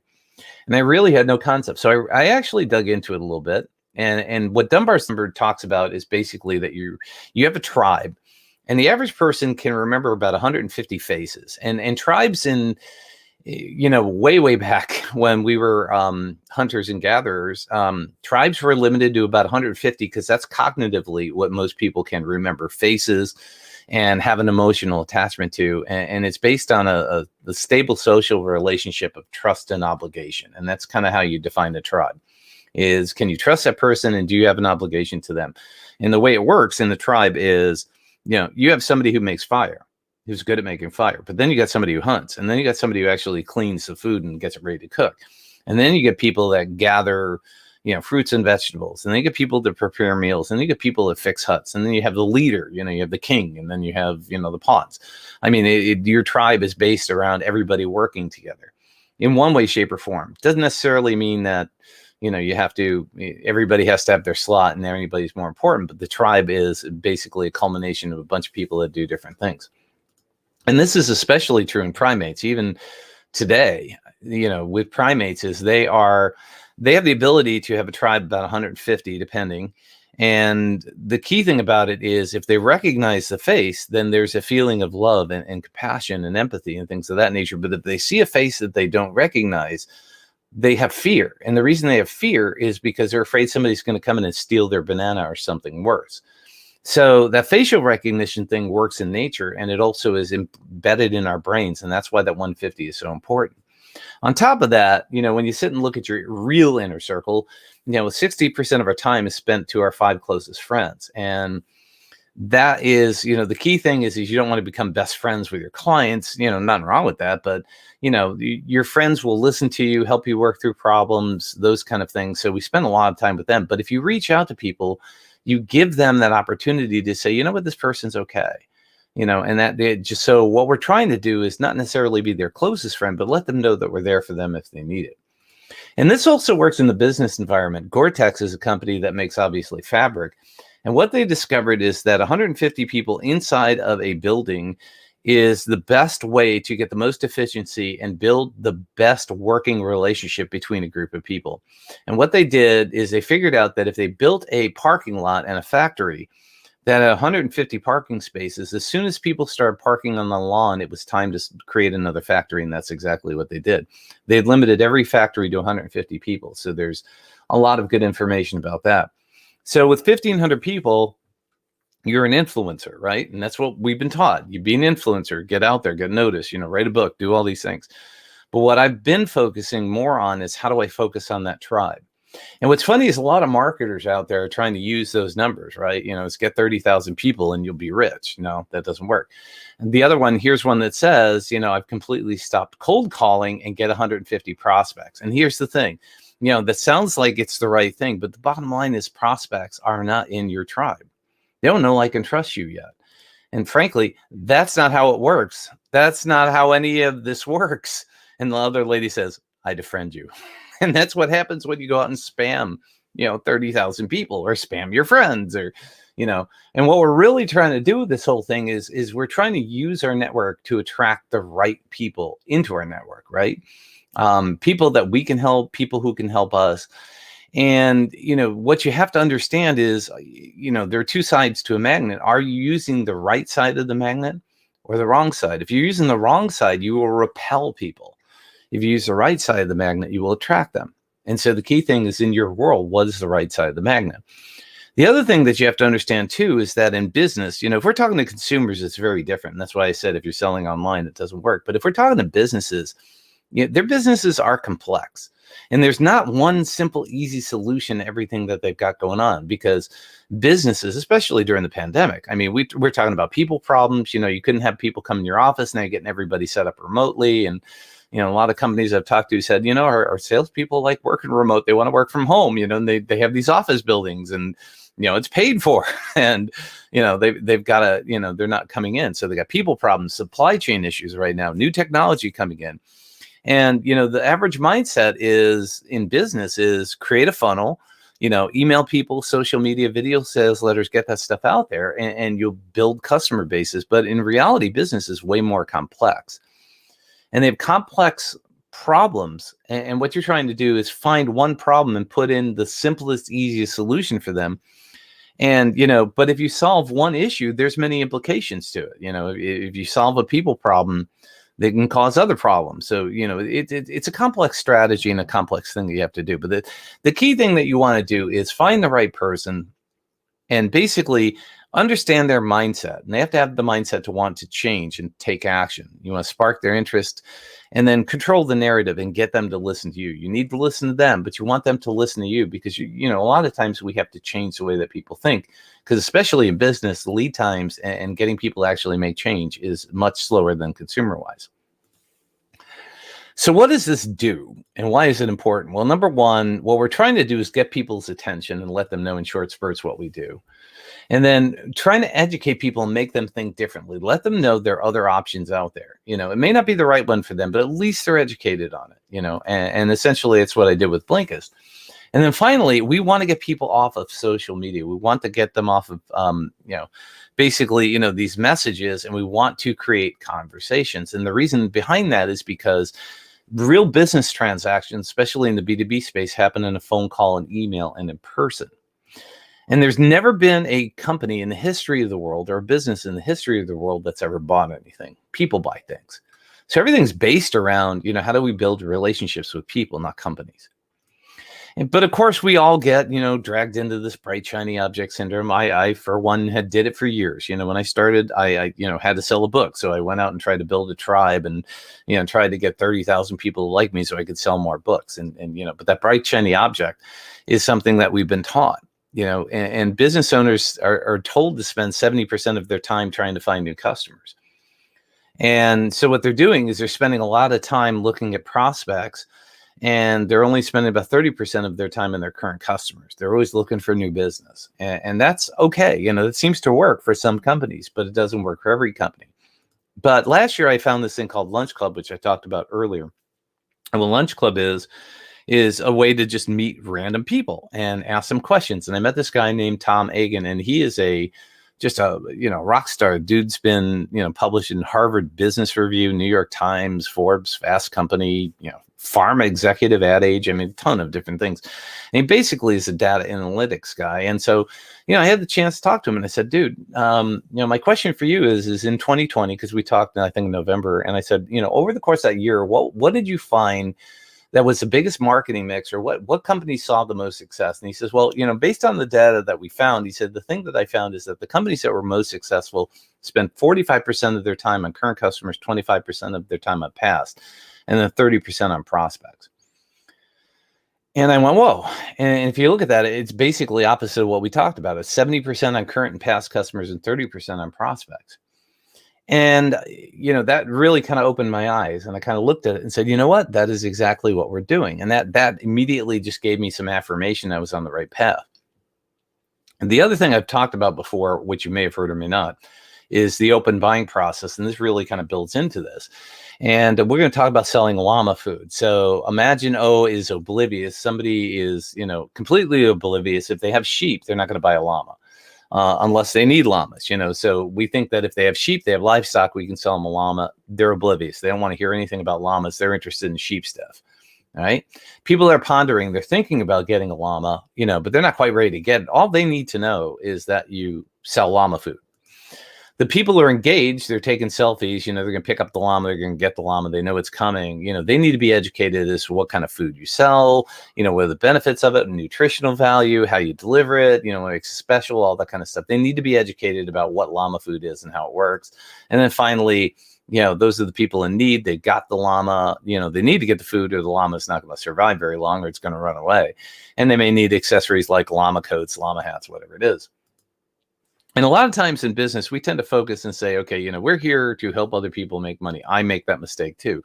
And I really had no concept. So I actually dug into it a little bit. And what Dunbar's number talks about is basically that you have a tribe. And the average person can remember about 150 faces. And tribes in, way back when we were hunters and gatherers, tribes were limited to about 150, because that's cognitively what most people can remember, faces, and have an emotional attachment to. And it's based on a stable social relationship of trust and obligation. And that's kind of how you define a tribe, is can you trust that person, and do you have an obligation to them? And the way it works in the tribe is, you have somebody who makes fire, who's good at making fire. But then you got somebody who hunts, and then you got somebody who actually cleans the food and gets it ready to cook. And then you get people that gather, fruits and vegetables, and then you get people that prepare meals, and then you get people that fix huts, and then you have the leader, you have the king, and then you have, the pawns. I mean, your tribe is based around everybody working together in one way, shape, or form. Doesn't necessarily mean that, everybody has to have their slot and anybody's more important, but the tribe is basically a culmination of a bunch of people that do different things. And this is especially true in primates. Even today, with primates, is they have the ability to have a tribe about 150, depending. And the key thing about it is, if they recognize the face, then there's a feeling of love and compassion and empathy and things of that nature. But if they see a face that they don't recognize, they have fear. And the reason they have fear is because they're afraid somebody's going to come in and steal their banana or something worse. So that facial recognition thing works in nature, and it also is embedded in our brains. And that's why that 150 is so important. On top of that, when you sit and look at your real inner circle, 60% of our time is spent to our 5 closest friends. And that is, the key thing is you don't want to become best friends with your clients. Nothing wrong with that, but your friends will listen to you, help you work through problems, those kind of things. So we spend a lot of time with them. But if you reach out to people, you give them that opportunity to say, this person's okay. And that they just, so what we're trying to do is not necessarily be their closest friend, but let them know that we're there for them if they need it. And this also works in the business environment. Gore-Tex is a company that makes, obviously, fabric. And what they discovered is that 150 people inside of a building is the best way to get the most efficiency and build the best working relationship between a group of people. And what they did is they figured out that if they built a parking lot and a factory that had 150 parking spaces, as soon as people started parking on the lawn, it was time to create another factory. And that's exactly what they did. They had limited every factory to 150 people. So there's a lot of good information about that. So with 1,500 people, you're an influencer, right? And that's what we've been taught. You be an influencer, get out there, get noticed, write a book, do all these things. But what I've been focusing more on is how do I focus on that tribe? And what's funny is a lot of marketers out there are trying to use those numbers, right? It's get 30,000 people and you'll be rich. No, that doesn't work. And the other one, here's one that says, I've completely stopped cold calling and get 150 prospects. And here's the thing, that sounds like it's the right thing, but the bottom line is prospects are not in your tribe. They don't know, like, and trust you yet. And frankly, that's not how it works. That's not how any of this works. And the other lady says, I defriend you. And that's what happens when you go out and spam, 30,000 people, or spam your friends, or, and what we're really trying to do with this whole thing is we're trying to use our network to attract the right people into our network, right? People that we can help, people who can help us. And, what you have to understand is, there are two sides to a magnet. Are you using the right side of the magnet or the wrong side? If you're using the wrong side, you will repel people. If you use the right side of the magnet, you will attract them. And so the key thing is, in your world, what is the right side of the magnet? The other thing that you have to understand too is that in business, if we're talking to consumers, it's very different. And that's why I said if you're selling online, it doesn't work. But if we're talking to businesses, their businesses are complex. And there's not one simple, easy solution to everything that they've got going on, because businesses, especially during the pandemic, we're talking about people problems. You couldn't have people come in your office. Now you're getting everybody set up remotely. And, a lot of companies I've talked to said, our salespeople like working remote. They want to work from home, and they have these office buildings, and, it's paid for. And, they've got to, they're not coming in. So they got people problems, supply chain issues right now, new technology coming in. And, the average mindset is in business is create a funnel, email people, social media, video sales letters, get that stuff out there, and you'll build customer bases. But in reality, business is way more complex, and they have complex problems. And what you're trying to do is find one problem and put in the simplest, easiest solution for them. And, but if you solve one issue, there's many implications to it. If you solve a people problem, they can cause other problems. So, it's a complex strategy and a complex thing that you have to do. But the key thing that you want to do is find the right person and basically understand their mindset. And they have to have the mindset to want to change and take action. You want to spark their interest and then control the narrative and get them to listen to you. You need to listen to them, but you want them to listen to you, because, a lot of times we have to change the way that people think, because especially in business, the lead times and getting people to actually make change is much slower than consumer wise. So what does this do and why is it important? Well, number one, what we're trying to do is get people's attention and let them know in short spurts what we do. And then trying to educate people and make them think differently. Let them know there are other options out there. It may not be the right one for them, but at least they're educated on it, and essentially it's what I did with Blinkist. And then finally, we want to get people off of social media. We want to get them off of, basically, these messages, and we want to create conversations. And the reason behind that is because real business transactions, especially in the B2B space, happen in a phone call, and email, and in person. And there's never been a company in the history of the world, or a business in the history of the world, that's ever bought anything. People buy things. So everything's based around, how do we build relationships with people, not companies. But of course, we all get, dragged into this bright, shiny object syndrome. I for one, did it for years. When I started, I had to sell a book. So I went out and tried to build a tribe and, tried to get 30,000 people to like me so I could sell more books. And but that bright, shiny object is something that we've been taught. And business owners are told to spend 70% of their time trying to find new customers. And so what they're doing is they're spending a lot of time looking at prospects, and they're only spending about 30% of their time in their current customers. They're always looking for new business. And that's okay. It seems to work for some companies, but it doesn't work for every company. But last year I found this thing called Lunch Club, which I talked about earlier. And what Lunch Club is a way to just meet random people and ask them questions. And I met this guy named Tom Agan, and he is a just a rock star. Dude's been published in Harvard Business Review, New York Times, Forbes, Fast Company, pharma executive, Ad Age. I mean, a ton of different things. And he basically is a data analytics guy. And so, I had the chance to talk to him, and I said, dude, my question for you is in 2020, because we talked, I think, in November, and I said, over the course of that year, what did you find that was the biggest marketing mix, or what companies saw the most success? And he says, well, based on the data that we found, he said, the thing that I found is that the companies that were most successful spent 45% of their time on current customers, 25% of their time on past, and then 30% on prospects. And I went, whoa. And if you look at that, it's basically opposite of what we talked about. It's 70% on current and past customers and 30% on prospects. And, that really kind of opened my eyes, and I kind of looked at it and said, you know what, that is exactly what we're doing. And that immediately just gave me some affirmation I was on the right path. And the other thing I've talked about before, which you may have heard or may not, is the open buying process. And this really kind of builds into this. And we're going to talk about selling llama food. So imagine O is oblivious. Somebody is, completely oblivious. If they have sheep, they're not going to buy a llama. Unless they need llamas, So we think that if they have sheep, they have livestock, we can sell them a llama. They're oblivious. They don't want to hear anything about llamas. They're interested in sheep stuff. All right. People are pondering. They're thinking about getting a llama, but they're not quite ready to get it. All they need to know is that you sell llama food. The people are engaged. They're taking selfies. They're going to pick up the llama. They're going to get the llama. They know it's coming. They need to be educated as to what kind of food you sell, what are the benefits of it, nutritional value, how you deliver it, what makes it special, all that kind of stuff. They need to be educated about what llama food is and how it works. And then finally, those are the people in need. They got the llama, they need to get the food, or the llama is not going to survive very long, or it's going to run away. And they may need accessories like llama coats, llama hats, whatever it is. And a lot of times in business, we tend to focus and say, okay, we're here to help other people make money. I make that mistake too.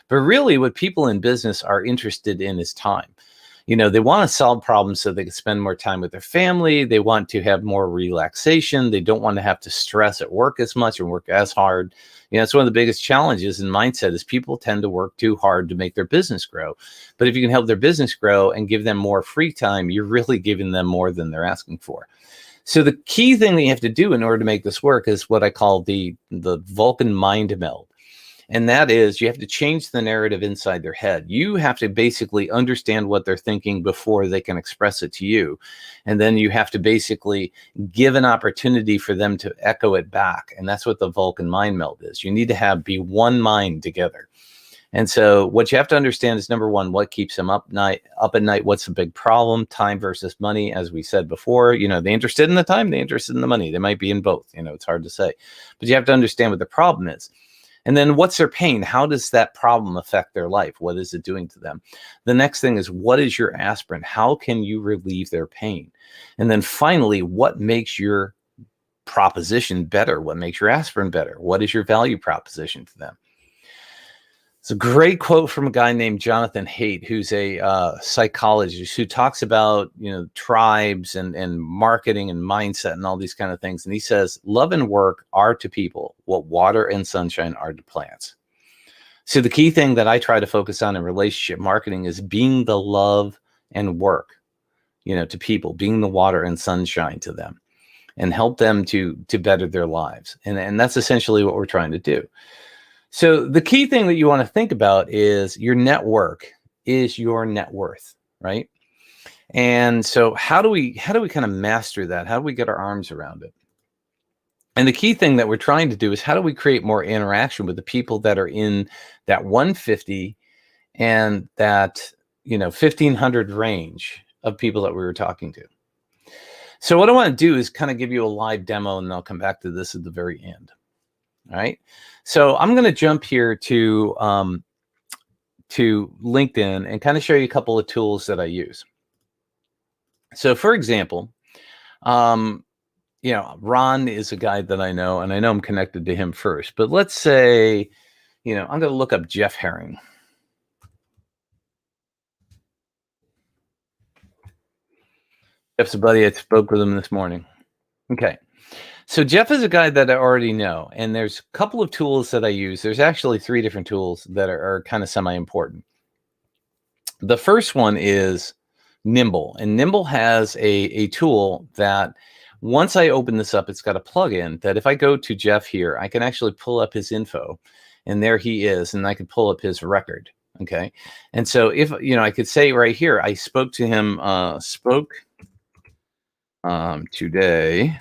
But really what people in business are interested in is time. They want to solve problems so they can spend more time with their family. They want to have more relaxation. They don't want to have to stress at work as much and work as hard. It's one of the biggest challenges in mindset is people tend to work too hard to make their business grow. But if you can help their business grow and give them more free time, you're really giving them more than they're asking for. So the key thing that you have to do in order to make this work is what I call the Vulcan mind meld. And that is you have to change the narrative inside their head. You have to basically understand what they're thinking before they can express it to you. And then you have to basically give an opportunity for them to echo it back. And that's what the Vulcan mind meld is. You need to be one mind together. And so what you have to understand is, number one, what keeps them up at night? What's the big problem? Time versus money, as we said before. They interested in the time, they interested in the money. They might be in both. It's hard to say. But you have to understand what the problem is. And then what's their pain? How does that problem affect their life? What is it doing to them? The next thing is, what is your aspirin? How can you relieve their pain? And then finally, what makes your proposition better? What makes your aspirin better? What is your value proposition to them? It's a great quote from a guy named Jonathan Haidt, who's a psychologist who talks about, tribes and marketing and mindset and all these kind of things. And he says, love and work are to people what water and sunshine are to plants. So the key thing that I try to focus on in relationship marketing is being the love and work, to people, being the water and sunshine to them, and help them to better their lives. And that's essentially what we're trying to do. So the key thing that you want to think about is your network is your net worth, right? And so how do we kind of master that? How do we get our arms around it? And the key thing that we're trying to do is, how do we create more interaction with the people that are in that 150 and that 1500 range of people that we were talking to? So what I want to do is kind of give you a live demo, and I'll come back to this at the very end. All right. So I'm going to jump here to LinkedIn and kind of show you a couple of tools that I use. So for example, Ron is a guy that I know, and I know I'm connected to him first, but let's say, I'm going to look up Jeff Herring. Jeff's a buddy. I spoke with him this morning. Okay. So Jeff is a guy that I already know, and there's a couple of tools that I use. There's actually 3 different tools that are kind of semi-important. The first one is Nimble, and Nimble has a tool that Once I open this up, it's got a plugin that if I go to Jeff here, I can actually pull up his info, and there he is, and I can pull up his record. Okay. And so if, I could say right here, I spoke to him, today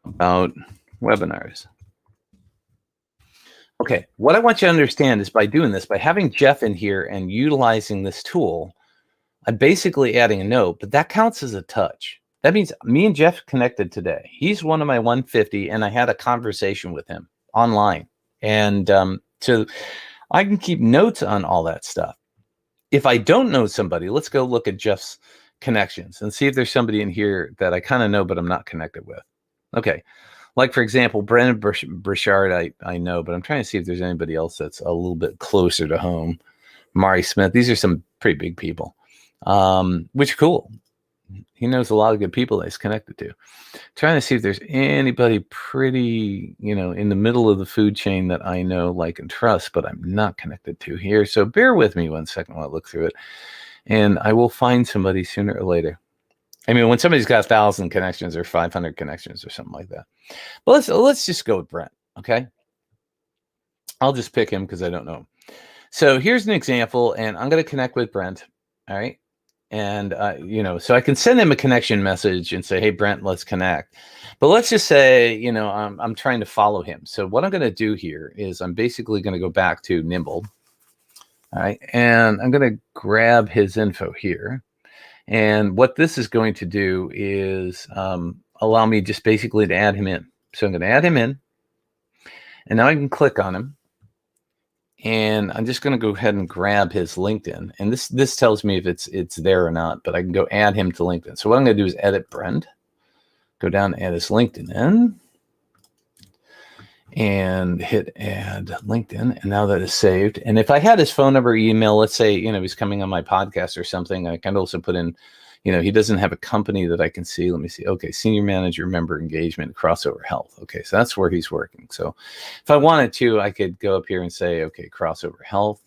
about webinars. Okay. What I want you to understand is by doing this, by having Jeff in here and utilizing this tool, I'm basically adding a note, but that counts as a touch. That means me and Jeff connected today. He's one of my 150, and I had a conversation with him online. And so I can keep notes on all that stuff. If I don't know somebody, let's go look at Jeff's connections and see if there's somebody in here that I kind of know, but I'm not connected with. Okay. Like, for example, Brendan Burchard, I know, but I'm trying to see if there's anybody else that's a little bit closer to home. Mari Smith. These are some pretty big people, which are cool. He knows a lot of good people that he's connected to. Trying to see if there's anybody pretty, in the middle of the food chain that I know, like, and trust, but I'm not connected to here. So bear with me 1 second while I look through it, and I will find somebody sooner or later. I mean, when somebody's got 1,000 connections or 500 connections or something like that. But let's just go with Brent, okay? I'll just pick him because I don't know him. So here's an example, and I'm going to connect with Brent, all right? And, so I can send him a connection message and say, hey, Brent, let's connect. But let's just say, I'm trying to follow him. So what I'm going to do here is I'm basically going to go back to Nimble. All right. And I'm going to grab his info here. And what this is going to do is allow me just basically to add him in. So I'm going to add him in. And now I can click on him. And I'm just going to go ahead and grab his LinkedIn. And this tells me if it's there or not, but I can go add him to LinkedIn. So what I'm going to do is edit Brent, go down and add his LinkedIn in, and hit add LinkedIn. And now that is saved. And if I had his phone number, email, let's say, he's coming on my podcast or something, I can also put in, he doesn't have a company that I can see. Let me see. Okay. Senior manager, member engagement, crossover health. Okay. So that's where he's working. So if I wanted to, I could go up here and say, okay, crossover health.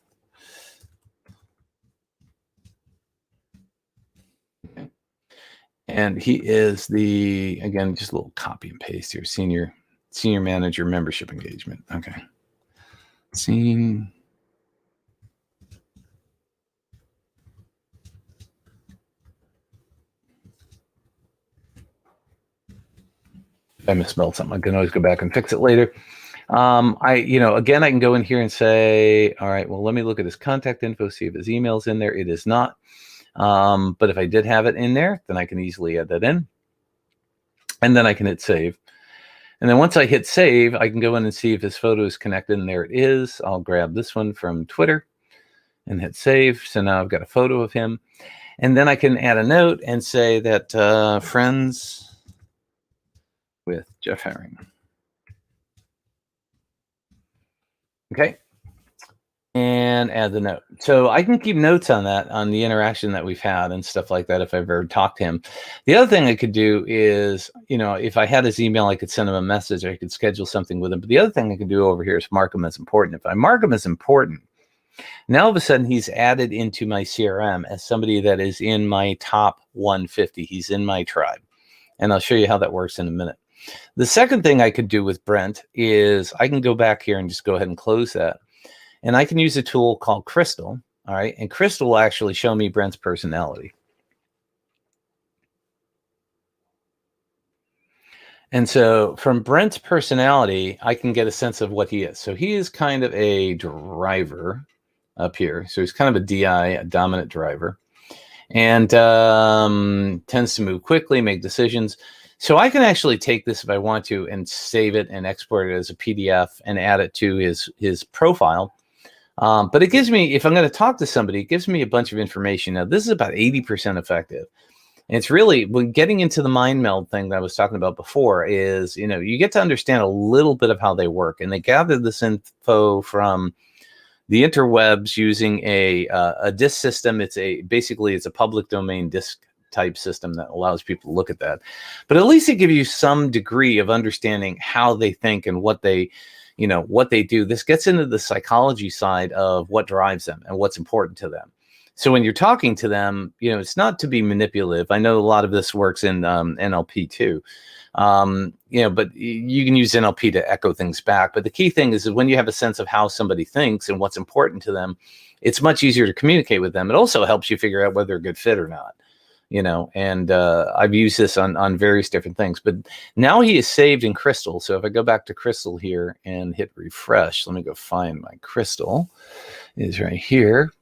Okay. And he is again, just a little copy and paste here. Senior manager, membership engagement. Okay. I misspelled something. I can always go back and fix it later. Again, I can go in here and say, all right, well, let me look at his contact info, see if his email's in there. It is not. But if I did have it in there, then I can easily add that in. And then I can hit save. And then once I hit save, I can go in and see if his photo is connected. And there it is. I'll grab this one from Twitter and hit save. So now I've got a photo of him. And then I can add a note and say that friends with Jeff Herring. Okay. And add the note. So I can keep notes on that, on the interaction that we've had and stuff like that if I've ever talked to him. The other thing I could do is, if I had his email, I could send him a message or I could schedule something with him. But the other thing I could do over here is mark him as important. If I mark him as important, now all of a sudden he's added into my CRM as somebody that is in my top 150. He's in my tribe. And I'll show you how that works in a minute. The second thing I could do with Brent is I can go back here and just go ahead and close that. And I can use a tool called Crystal. All right. And Crystal will actually show me Brent's personality. And so from Brent's personality, I can get a sense of what he is. So he is kind of a driver up here. So he's kind of a DI, a dominant driver, and tends to move quickly, make decisions. So I can actually take this if I want to and save it and export it as a PDF and add it to his profile. But it gives me, if I'm going to talk to somebody, it gives me a bunch of information. Now, this is about 80% effective. And it's really, when getting into the mind meld thing that I was talking about before is, you get to understand a little bit of how they work. And they gather this info from the interwebs using a disk system. Basically it's a public domain disk type system that allows people to look at that. But at least it gives you some degree of understanding how they think and what they do. This gets into the psychology side of what drives them and what's important to them. So when you're talking to them, it's not to be manipulative. I know a lot of this works in NLP too. But you can use NLP to echo things back. But the key thing is when you have a sense of how somebody thinks and what's important to them, it's much easier to communicate with them. It also helps you figure out whether they're a good fit or not. And I've used this on various different things, but now he is saved in Crystal. So if I go back to Crystal here and hit refresh, let me go find my Crystal. It is right here.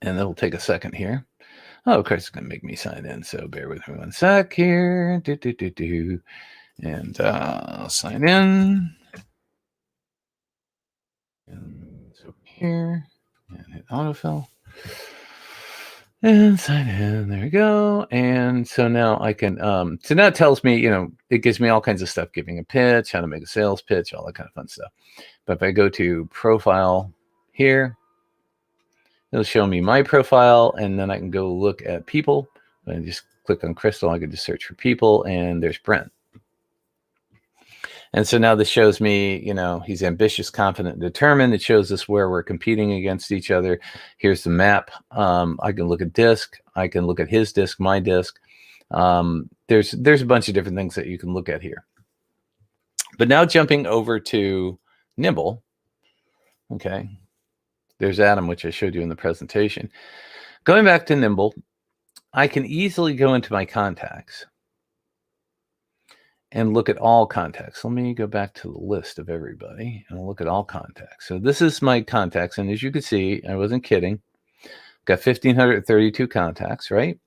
And that'll take a second here. Oh, of course, it's going to make me sign in. So bear with me one sec here. And I'll sign in. And so here, and hit autofill. And sign in. There we go. And so now I can, so now it tells me, it gives me all kinds of stuff, giving a pitch, how to make a sales pitch, all that kind of fun stuff. But if I go to profile here, it'll show me my profile, and then I can go look at people. And just click on Crystal. I can just search for people, and there's Brent. And so now this shows me, he's ambitious, confident, determined. It shows us where we're competing against each other. Here's the map. I can look at disc. I can look at his disc, my disc. There's a bunch of different things that you can look at here. But now jumping over to Nimble. Okay. There's Adam, which I showed you in the presentation. Going back to Nimble, I can easily go into my contacts and look at all contacts. Let me go back to the list of everybody and look at all contacts. So this is my contacts. And as you can see, I wasn't kidding. Got 1,532 contacts, right?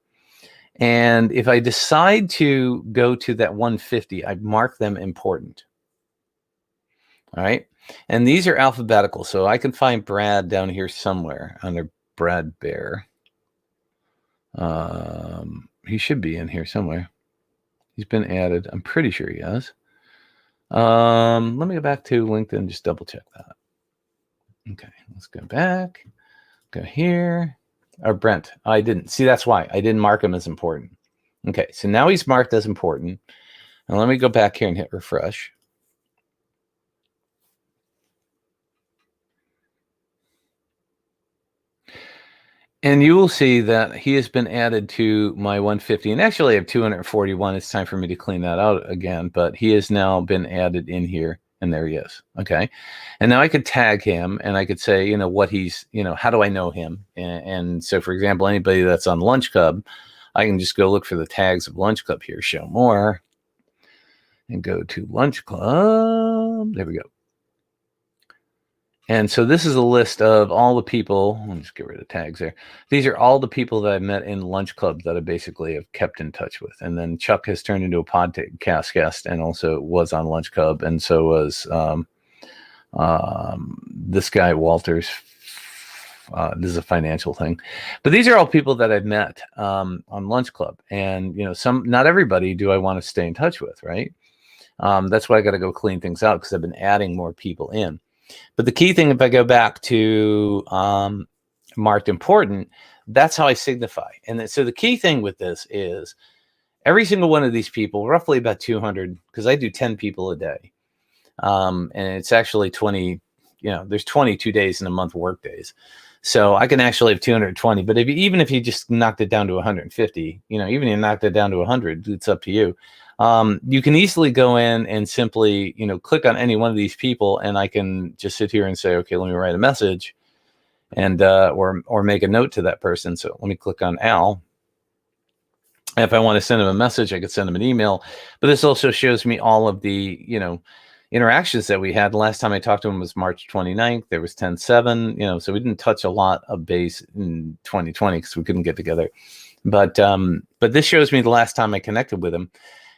And if I decide to go to that 150, I mark them important. All right. And these are alphabetical. So I can find Brad down here somewhere under Brad Bear. He should be in here somewhere. He's been added. I'm pretty sure he has. Let me go back to LinkedIn and just double check that. Okay, let's go back. Go here. Or Brent. I didn't. See, that's why. I didn't mark him as important. Okay, so now he's marked as important. And let me go back here and hit refresh. And you will see that he has been added to my 150. And actually, I have 241. It's time for me to clean that out again. But he has now been added in here. And there he is. Okay. And now I could tag him. And I could say, what he's, how do I know him? And so, for example, anybody that's on Lunch Club, I can just go look for the tags of Lunch Club here. Show more. And go to Lunch Club. There we go. And so this is a list of all the people. Let me just get rid of tags there. These are all the people that I've met in Lunch Club that I basically have kept in touch with. And then Chuck has turned into a podcast guest and also was on Lunch Club. And so was this guy, Walters. This is a financial thing. But these are all people that I've met on Lunch Club. And, not everybody do I want to stay in touch with, right? That's why I got to go clean things out because I've been adding more people in. But the key thing, if I go back to marked important, that's how I signify. And so the key thing with this is every single one of these people, roughly about 200, because I do 10 people a day. And it's actually 20, there's 22 days in a month work days. So I can actually have 220. But even if you just knocked it down to 150, even if you knocked it down to 100, it's up to you. You can easily go in and simply, click on any one of these people, and I can just sit here and say, okay, let me write a message and, or make a note to that person. So let me click on Al. And if I want to send him a message, I could send him an email, but this also shows me all of the, interactions that we had. The last time I talked to him was March 29th. There was 10/7, so we didn't touch a lot of base in 2020 because we couldn't get together. But this shows me the last time I connected with him.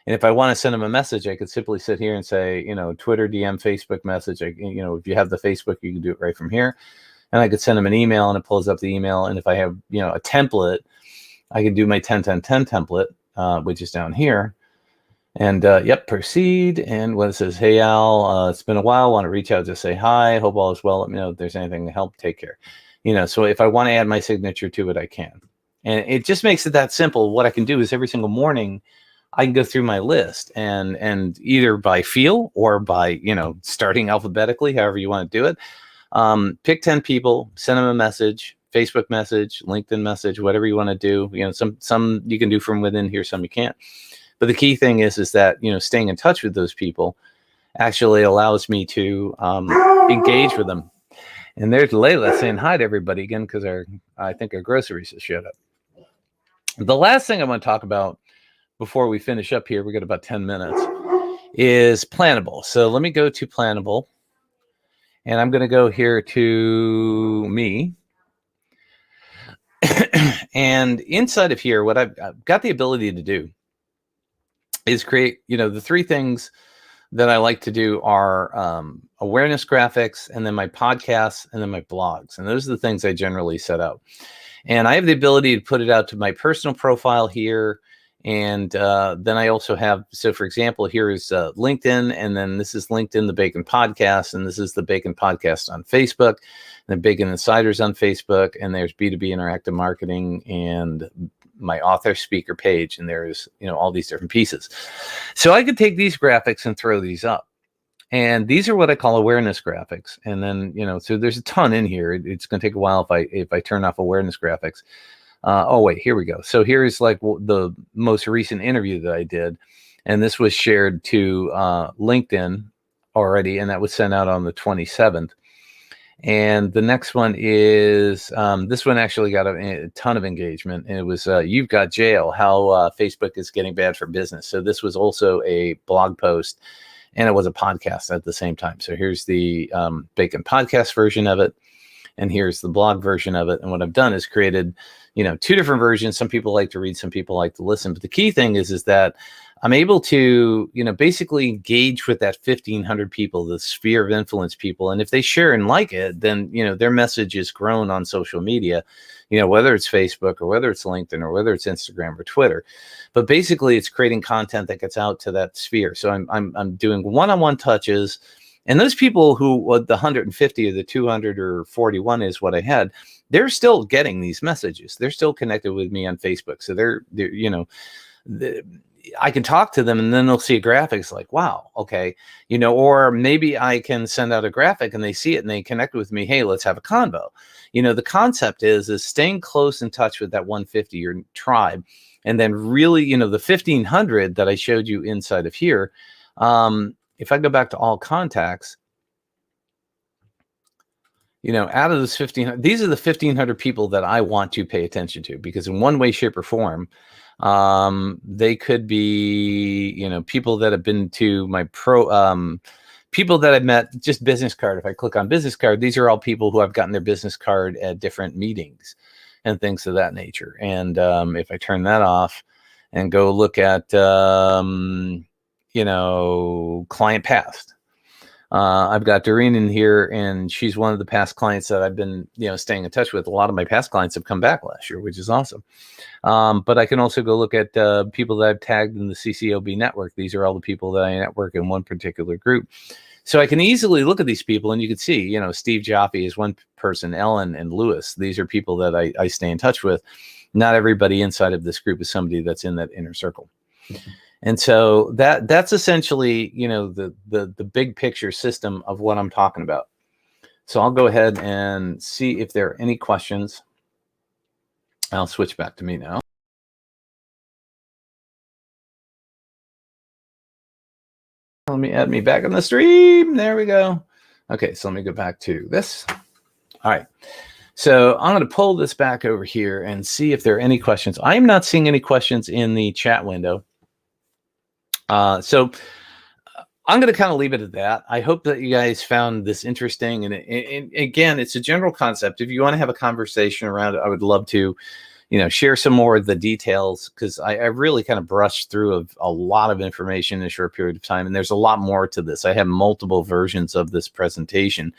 And if I want to send him a message, I could simply sit here and say, Twitter, DM, Facebook message. If you have the Facebook, you can do it right from here. And I could send him an email and it pulls up the email. And if I have, a template, I can do my 10-10-10 template, which is down here. And proceed. And when it says, hey, Al, it's been a while. Want to reach out to say hi. Hope all is well. Let me know if there's anything to help. Take care. So if I want to add my signature to it, I can. And it just makes it that simple. What I can do is every single morning, I can go through my list and either by feel or by, starting alphabetically, however you want to do it. Pick 10 people, send them a message, Facebook message, LinkedIn message, whatever you want to do. Some you can do from within here, some you can't. But the key thing is that, staying in touch with those people actually allows me to engage with them. And there's Layla saying hi to everybody again, because I think our groceries have showed up. The last thing I want to talk about before we finish up here, we got about 10 minutes, is Plantable. So let me go to Plantable, and I'm going to go here to me. And inside of here, what I've got the ability to do is create, the three things that I like to do are awareness graphics, and then my podcasts, and then my blogs. And those are the things I generally set out. And I have the ability to put it out to my personal profile here. And then I also have, so for example, here is LinkedIn, and then this is LinkedIn, the Bacon Podcast, and this is the Bacon Podcast on Facebook, and the Bacon Insiders on Facebook, and there's B2B Interactive Marketing, and my author speaker page, and there's, all these different pieces. So I could take these graphics and throw these up. And these are what I call awareness graphics. And then, so there's a ton in here. It's going to take a while if I turn off awareness graphics. Oh, wait, here we go. So here's like the most recent interview that I did. And this was shared to LinkedIn already, and that was sent out on the 27th. And the next one is, this one actually got a ton of engagement. And it was, You've Got Jail, how Facebook is getting bad for business. So this was also a blog post, and it was a podcast at the same time. So here's the Bacon Podcast version of it, and here's the blog version of it. And what I've done is created, two different versions. Some people like to read, some people like to listen. But the key thing is that I'm able to, basically engage with that 1,500 people, the sphere of influence people. And if they share and like it, then, their message is grown on social media, whether it's Facebook or whether it's LinkedIn or whether it's Instagram or Twitter. But basically, it's creating content that gets out to that sphere. So I'm doing one-on-one touches. And those people who, the 150 or the 200 or 41 is what I had, they're still getting these messages. They're still connected with me on Facebook. So they're I can talk to them, and then they'll see a graphic. It's like, wow, okay. Or maybe I can send out a graphic and they see it and they connect with me. Hey, let's have a convo. The concept is staying close in touch with that 150, your tribe. And then really, the 1,500 that I showed you inside of here, if I go back to all contacts, out of this 1,500, these are the 1,500 people that I want to pay attention to, because in one way, shape, or form, they could be, people that have been to my people that I've met, just business card. If I click on business card, these are all people who have gotten their business card at different meetings and things of that nature. And if I turn that off and go look at, client past, I've got Doreen in here, and she's one of the past clients that I've been, staying in touch with. A lot of my past clients have come back last year, which is awesome. But I can also go look at people that I've tagged in the CCOB network. These are all the people that I network in one particular group. So I can easily look at these people, and you can see, Steve Jaffe is one person, Ellen and Lewis. These are people that I stay in touch with. Not everybody inside of this group is somebody that's in that inner circle. And so that's essentially, the big picture system of what I'm talking about. So I'll go ahead and see if there are any questions. I'll switch back to me now. Let me add me back on the stream. There we go. Okay, so let me go back to this. All right. So I'm going to pull this back over here and see if there are any questions. I'm not seeing any questions in the chat window. So I'm going to kind of leave it at that. I hope that you guys found this interesting. And again, it's a general concept. If you want to have a conversation around it, I would love to, share some more of the details, because I really kind of brushed through a lot of information in a short period of time. And there's a lot more to this. I have multiple versions of this presentation.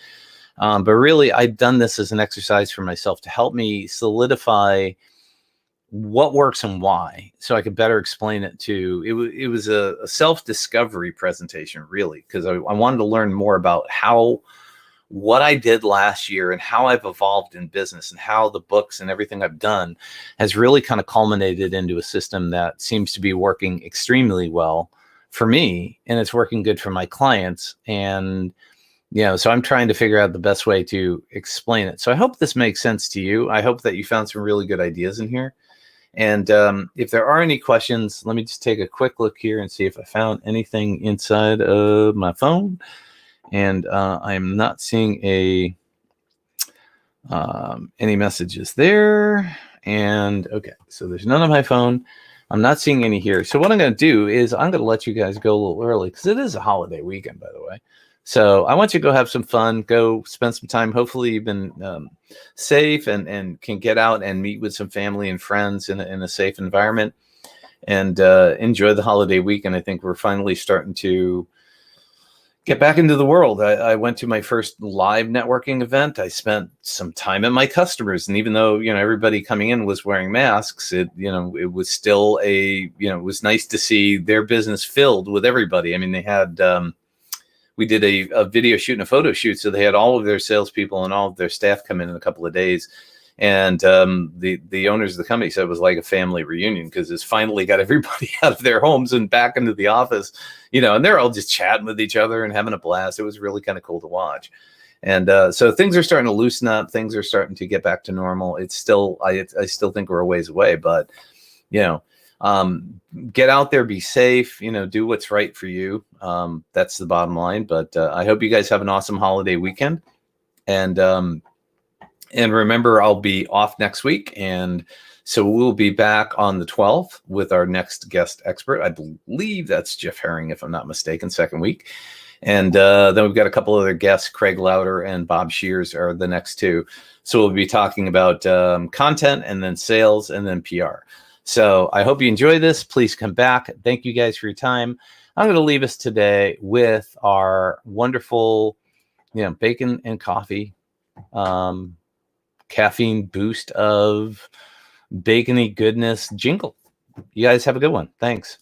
But really, I've done this as an exercise for myself to help me solidify what works and why, so I could better explain it to, it was a self-discovery presentation, really, because I wanted to learn more about what I did last year and how I've evolved in business, and how the books and everything I've done has really kind of culminated into a system that seems to be working extremely well for me, and it's working good for my clients. And So I'm trying to figure out the best way to explain it. So I hope this makes sense to you. I hope that you found some really good ideas in here. And if there are any questions, let me just take a quick look here and see if I found anything inside of my phone. And I'm not seeing any messages there. And okay, so there's none on my phone. I'm not seeing any here. So what I'm going to do is I'm going to let you guys go a little early because it is a holiday weekend, by the way. So I want you to go have some fun, go spend some time. Hopefully you've been safe and can get out and meet with some family and friends in a safe environment and enjoy the holiday weekend. I think we're finally starting to get back into the world. I went to my first live networking event. I spent some time at my customers, and even though everybody coming in was wearing masks, it was still it was nice to see their business filled with everybody. I mean, they had we did a video shoot and a photo shoot, so they had all of their salespeople and all of their staff come in a couple of days. And the owners of the company said it was like a family reunion because it's finally got everybody out of their homes and back into the office, and they're all just chatting with each other and having a blast. It was really kind of cool to watch. And so things are starting to loosen up. Things are starting to get back to normal. It's still, I still think we're a ways away, but, get out there, be safe, do what's right for you. That's the bottom line. But I hope you guys have an awesome holiday weekend. And remember, I'll be off next week. And so we'll be back on the 12th with our next guest expert. I believe that's Jeff Herring, if I'm not mistaken, second week. And then we've got a couple other guests, Craig Lauder and Bob Shears are the next two. So we'll be talking about content and then sales and then PR. So I hope you enjoy this. Please come back. Thank you guys for your time. I'm going to leave us today with our wonderful, bacon and coffee, caffeine boost of bacony goodness jingle. You guys have a good one. Thanks.